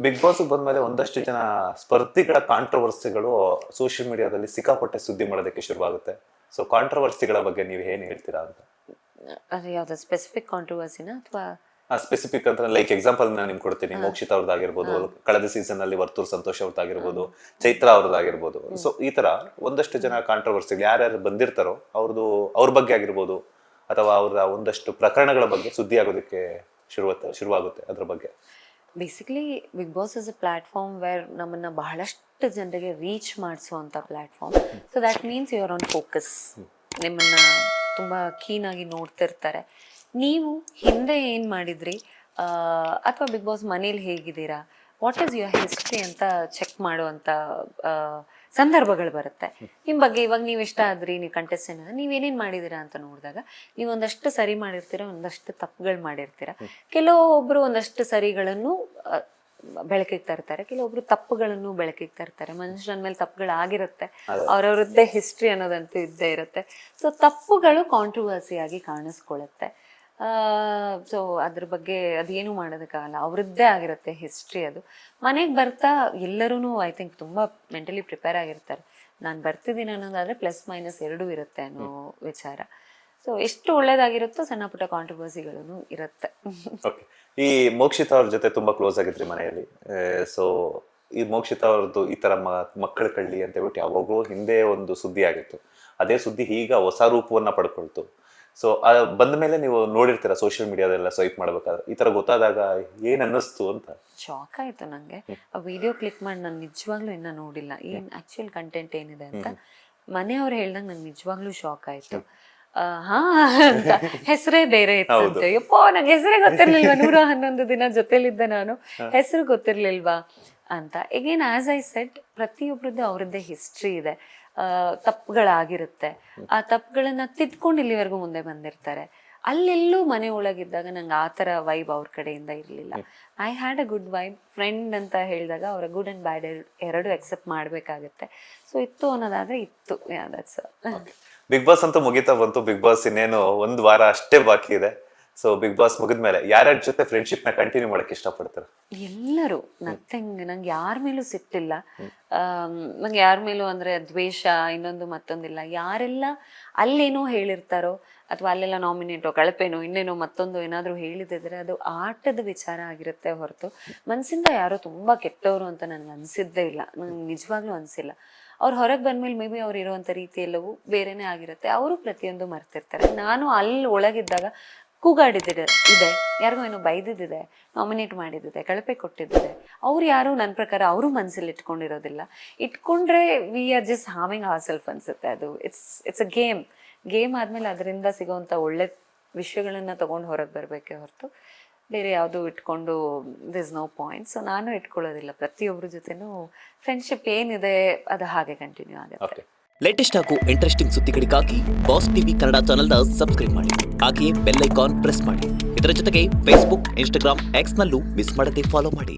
Big boss ಬಂದ್ಮೇಲೆ ಒಂದಷ್ಟು ಜನ ಸ್ಪರ್ಧಿಗಳ ಕಾಂಟ್ರವರ್ಸಿಗಳು ಸೋಷಿಯಲ್ ಮೀಡಿಯಾದಲ್ಲಿ ಸಿಕ್ಕಾಪಟ್ಟೆ ಸುದ್ದಿ ಮಾಡೋದಕ್ಕೆ ಶುರುವಾಗುತ್ತೆ. ಸೊ ಕಾಂಟ್ರವರ್ಸಿಗಳ ಬಗ್ಗೆ ನೀವು ಏನ್ ಹೇಳ್ತೀರಾ ಅಂತ? ಅದು ಯಾವ್ದು ಸ್ಪೆಸಿಫಿಕ್ ಕಾಂಟ್ರವರ್ಸಿನ ಅಥವಾ ಸ್ಪೆಸಿಫಿಕ್ ಅಂತ ಲೈಕ್ ಎಕ್ಸಾಂಪಲ್ ನಾನು ನಿಮ್ಗೆ ಕೊಡ್ತೀನಿ. ಮೋಕ್ಷಿತ್ ಅವ್ರದ್ದಾಗಿರ್ಬೋದು, ಕಳೆದ ಸೀಸನ್ ಅಲ್ಲಿ ವರ್ತೂರ್ ಸಂತೋಷ್ ಅವ್ರದ್ದಾಗಿರ್ಬೋದು, ಚೈತ್ರ ಅವ್ರದ್ದಾಗಿರ್ಬೋದು. ಸೊ ಈ ತರ ಒಂದಷ್ಟು ಜನ ಕಾಂಟ್ರವರ್ಸಿಗಳು ಯಾರ್ಯಾರು ಬಂದಿರ್ತಾರೋ ಅವ್ರ ಬಗ್ಗೆ ಆಗಿರ್ಬೋದು, ಅಥವಾ ಅವರ ಒಂದಷ್ಟು ಪ್ರಕರಣಗಳ ಬಗ್ಗೆ ಸುದ್ದಿ ಆಗೋದಕ್ಕೆ ಶುರುವಾಗುತ್ತೆ. ಅದ್ರ ಬಗ್ಗೆ basically big boss is a platform where ನಮ್ಮನ್ನ ಬಹಳಷ್ಟು ಜನರಿಗೆ ರೀಚ್ ಮಾಡಿಸುವಂಥ platform. So that means you are on focus. ನಿಮ್ಮನ್ನ ತುಂಬ ಕೀನಾಗಿ ನೋಡ್ತಿರ್ತಾರೆ. ನೀವು ಹಿಂದೆ ಏನು ಮಾಡಿದ್ರಿ, ಅಥವಾ ಬಿಗ್ ಬಾಸ್ ಮನೇಲಿ ಹೇಗಿದ್ದೀರಾ, ವಾಟ್ ಈಸ್ ಯುವರ್ ಹಿಸ್ಟ್ರಿ ಅಂತ ಚೆಕ್ ಮಾಡುವಂಥ ಸಂದರ್ಭಗಳು ಬರುತ್ತೆ. ನಿಮ್ಮ ಬಗ್ಗೆ ಇವಾಗ ನೀವು ಇಷ್ಟ ಆದ್ರಿ, ನೀವು ಕಂಟೆಸ್ಟೆಂಟ್ ನೀವೇನೇನು ಮಾಡಿದ್ದೀರಾ ಅಂತ ನೋಡಿದಾಗ ನೀವು ಒಂದಷ್ಟು ಸರಿ ಮಾಡಿರ್ತೀರ, ಒಂದಷ್ಟು ತಪ್ಪುಗಳು ಮಾಡಿರ್ತೀರ. ಕೆಲವೊಬ್ಬರು ಒಂದಷ್ಟು ಸರಿಗಳನ್ನು ಬೆಳಕಿಗೆ ತರ್ತಾರೆ, ಕೆಲವೊಬ್ರು ತಪ್ಪುಗಳನ್ನು ಬೆಳಕಿಗೆ ತರ್ತಾರೆ. ಮನುಷ್ಯನ ಮೇಲೆ ತಪ್ಪುಗಳಾಗಿರುತ್ತೆ, ಅವ್ರವ್ರದ್ದೇ ಹಿಸ್ಟ್ರಿ ಅನ್ನೋದಂತೂ ಇದ್ದೇ ಇರುತ್ತೆ. ಸೊ ತಪ್ಪುಗಳು ಕಾಂಟ್ರವರ್ಸಿ ಆಗಿ ಕಾಣಿಸ್ಕೊಳ್ಳುತ್ತೆ. ಸೊ ಅದ್ರ ಬಗ್ಗೆ ಅದೇನು ಮಾಡೋದಕ್ಕಾಗಲ್ಲ, ಅವ್ರದ್ದೇ ಆಗಿರುತ್ತೆ ಹಿಸ್ಟ್ರಿ. ಅದು ಮನೆಗೆ ಬರ್ತಾ ಎಲ್ಲರೂ ಐ ಥಿಂಕ್ ತುಂಬ ಮೆಂಟಲಿ ಪ್ರಿಪೇರ್ ಆಗಿರ್ತಾರೆ. ನಾನು ಬರ್ತಿದ್ದೀನಿ ಅನ್ನೋದಾದ್ರೆ ಪ್ಲಸ್ ಮೈನಸ್ ಎರಡೂ ಇರುತ್ತೆ ಅನ್ನೋ ವಿಚಾರ. ಸೊ ಎಷ್ಟು ಒಳ್ಳೇದಾಗಿರುತ್ತೋ ಸಣ್ಣ ಪುಟ್ಟ ಕಾಂಟ್ರವರ್ಸಿಗಳೂ ಇರುತ್ತೆ. ಈ ಮೋಕ್ಷಿತ್ ಅವ್ರ ಜೊತೆ ತುಂಬಾ ಕ್ಲೋಸ್ ಆಗಿದ್ರಿ ಮನೆಯಲ್ಲಿ. ಸೊ ಈ ಮೋಕ್ಷಿತ್ ಅವ್ರದ್ದು ಈ ತರ ಮಕ್ಕಳ ಕಳ್ಳಿ ಅಂತ ಹೇಳ್ಬಿಟ್ಟು ಯಾವಾಗಲೂ ಹಿಂದೆ ಒಂದು ಸುದ್ದಿ ಆಗಿತ್ತು. ಅದೇ ಸುದ್ದಿ ಈಗ ಹೊಸ ರೂಪವನ್ನ ಪಡ್ಕೊಳ್ತು. ಸೊ ಬಂದ ಮೇಲೆ ನೀವು ನೋಡಿರ್ತೀರ ಸೋಷಿಯಲ್ ಮೀಡಿಯಾದೆಲ್ಲ ಸ್ವೈಪ್ ಮಾಡ್ಬೇಕಾದ್ರೆ, ಈ ತರ ಗೊತ್ತಾದಾಗ ಏನ್ ಅನ್ನಿಸ್ತು ಅಂತ? ಶಾಕ್ ಆಯ್ತು ನಂಗೆ. ಆ ವಿಡಿಯೋ ಕ್ಲಿಕ್ ಮಾಡಿ ನಾನು ನಿಜವಾಗ್ಲೂ ಇನ್ನ ನೋಡಿಲ್ಲ ಏನ್ ಆಕ್ಚುಯಲ್ ಕಂಟೆಂಟ್ ಏನಿದೆ ಅಂತ. ಮನೆಯವ್ರು ಹೇಳ್ದಂಗೆ ನಂಗೆ ನಿಜವಾಗ್ಲೂ ಶಾಕ್ ಆಯ್ತು. ಹಾ ಅಂತ ಹೆಸರೇ ಬೇರೆ ಇತ್ತು. ಯಪ್ಪ ನಂಗೆ ಹೆಸರೇ ಗೊತ್ತಿರ್ಲಿಲ್ವಾ, 111 ದಿನ ಜೊತೆಲಿದ್ದೆ ನಾನು, ಹೆಸರು ಗೊತ್ತಿರ್ಲಿಲ್ವಾ ಅಂತ. ಎಗೇನ್ ಆಸ್ ಐ ಸೆಡ್, ಪ್ರತಿಯೊಬ್ಬರದ್ದು ಅವರದ್ದೇ ಹಿಸ್ಟ್ರಿ ಇದೆ, ತಪ್ಪುಗಳಾಗಿರುತ್ತೆ. ಆ ತಪ್ಪುಗಳನ್ನ ತಿದ್ಕೊಂಡು ಇಲ್ಲಿವರೆಗೂ ಮುಂದೆ ಬಂದಿರ್ತಾರೆ. ಅಲ್ಲೆಲ್ಲೂ ಮನೆ ಒಳಗಿದ್ದಾಗ ನಂಗೆ ಆ ಥರ ವೈಬ್ ಅವ್ರ ಕಡೆಯಿಂದ ಇರಲಿಲ್ಲ. I had a good vibe. Friend ಅಂತ ಹೇಳಿದಾಗ ಅವರ ಗುಡ್ ಆ್ಯಂಡ್ ಬ್ಯಾಡ್ ಎರಡು ಅಕ್ಸೆಪ್ಟ್ ಮಾಡಬೇಕಾಗುತ್ತೆ. ಸೊ ಇತ್ತು ಅನ್ನೋದಾದ್ರೆ ಇತ್ತು. ಬಿಗ್ ಬಾಸ್ ಅಂತೂ ಮುಗಿತಾ ಬಂತು. ಬಿಗ್ ಬಾಸ್ ಇನ್ನೇನು ಒಂದು ವಾರ ಅಷ್ಟೇ ಬಾಕಿ ಇದೆ. ಸೊ ಬಿಗ್ ಬಾಸ್ ಮುಗಿದ್ಮೇಲೆ ಯಾರ್ಯಾರ ಜೊತೆ ಫ್ರೆಂಡ್ಶಿಪ್ ನ ಕಂಟಿನ್ಯೂ ಮಾಡಕ್ಕೆ ಇಷ್ಟಪಡ್ತಾರೆ? ಎಲ್ಲರೂ. ನಥಿಂಗ್. ನಂಗೆ ಯಾರ ಮೇಲೂ ಸಿಟ್ಟಿಲ್ಲ, ನಂಗೆ ಯಾರ ಮೇಲೂ ಅಂದ್ರೆ ದ್ವೇಷ ಇನ್ನೊಂದು ಮತ್ತೊಂದಿಲ್ಲ. ಯಾರೆಲ್ಲ ಅಲ್ಲೇನೋ ಹೇಳಿರ್ತಾರೋ ಅಥವಾ ಅಲ್ಲೆಲ್ಲ ನಾಮಿನೇಟೋ ಕಳಪೇನೋ ಇನ್ನೇನೋ ಮತ್ತೊಂದು ಏನಾದರೂ ಹೇಳಿದಿದ್ರೆ ಅದು ಆಟದ ವಿಚಾರ ಆಗಿರುತ್ತೆ ಹೊರತು ಮನಸ್ಸಿಂದ ಯಾರೋ ತುಂಬಾ ಕೆಟ್ಟವರು ಅಂತ ನನಗೆ ಅನ್ಸಿದ್ದೇ ಇಲ್ಲ. ನಂಗೆ ನಿಜವಾಗ್ಲೂ ಅನ್ಸಿಲ್ಲ. ಅವ್ರು ಹೊರಗೆ ಬಂದ್ಮೇಲೆ ಮೇ ಬಿ ಅವ್ರು ಇರುವಂಥ ರೀತಿ ಎಲ್ಲವೂ ಬೇರೆನೇ ಆಗಿರುತ್ತೆ. ಅವರು ಪ್ರತಿಯೊಂದು ಮರ್ತಿರ್ತಾರೆ. ನಾನು ಅಲ್ಲಿ ಒಳಗಿದ್ದಾಗ ಕೂಗಾಡಿದ್ದಿದೆ ಇದೆ, ಯಾರಿಗೂ ಏನೋ ಬೈದಿದ್ದಿದೆ, ನಾಮಿನೇಟ್ ಮಾಡಿದ್ದಿದೆ, ಕಳಪೆ ಕೊಟ್ಟಿದ್ದಿದೆ. ಅವ್ರು ಯಾರು ನನ್ನ ಪ್ರಕಾರ ಅವರು ಮನಸ್ಸಲ್ಲಿ ಇಟ್ಕೊಂಡಿರೋದಿಲ್ಲ. ಇಟ್ಕೊಂಡ್ರೆ we are just harming our self ಅನ್ಸುತ್ತೆ. ಅದು ಇಟ್ಸ್ ಅ ಗೇಮ್ ಆದ್ಮೇಲೆ ಅದರಿಂದ ಸಿಗೋವಂಥ ಒಳ್ಳೆ ವಿಷಯಗಳನ್ನ ತಗೊಂಡು ಹೊರಗೆ ಬರಬೇಕೇ ಹೊರತು ಬೇರೆ ಯಾವುದು ಇಟ್ಕೊಂಡು ದಿಸ್ ನೋ ಪಾಯಿಂಟ್. ಸೊ ನಾನು ಇಟ್ಕೊಳ್ಳೋದಿಲ್ಲ. ಪ್ರತಿಯೊಬ್ಬರ ಜೊತೆನೂ ಫ್ರೆಂಡ್ಶಿಪ್ ಏನಿದೆ ಅದು ಹಾಗೆ ಕಂಟಿನ್ಯೂ ಆಗುತ್ತೆ. ಲೇಟೆಸ್ಟ್ ಹಾಗೂ ಇಂಟ್ರೆಸ್ಟಿಂಗ್ ಸುದ್ದಿಗಳಿಗಾಗಿ ಬಾಸ್ ಟಿವಿ ಕನ್ನಡ ಚಾನೆಲ್ನ ಸಬ್ಸ್ಕ್ರೈಬ್ ಮಾಡಿ. ಹಾಗೆಯೇ ಬೆಲ್ ಐಕಾನ್ ಪ್ರೆಸ್ ಮಾಡಿ. ಇದರ ಜೊತೆಗೆ ಫೇಸ್ಬುಕ್, ಇನ್ಸ್ಟಾಗ್ರಾಮ್, ಎಕ್ಸ್ನಲ್ಲೂ ಮಿಸ್ ಮಾಡದೆ ಫಾಲೋ ಮಾಡಿ.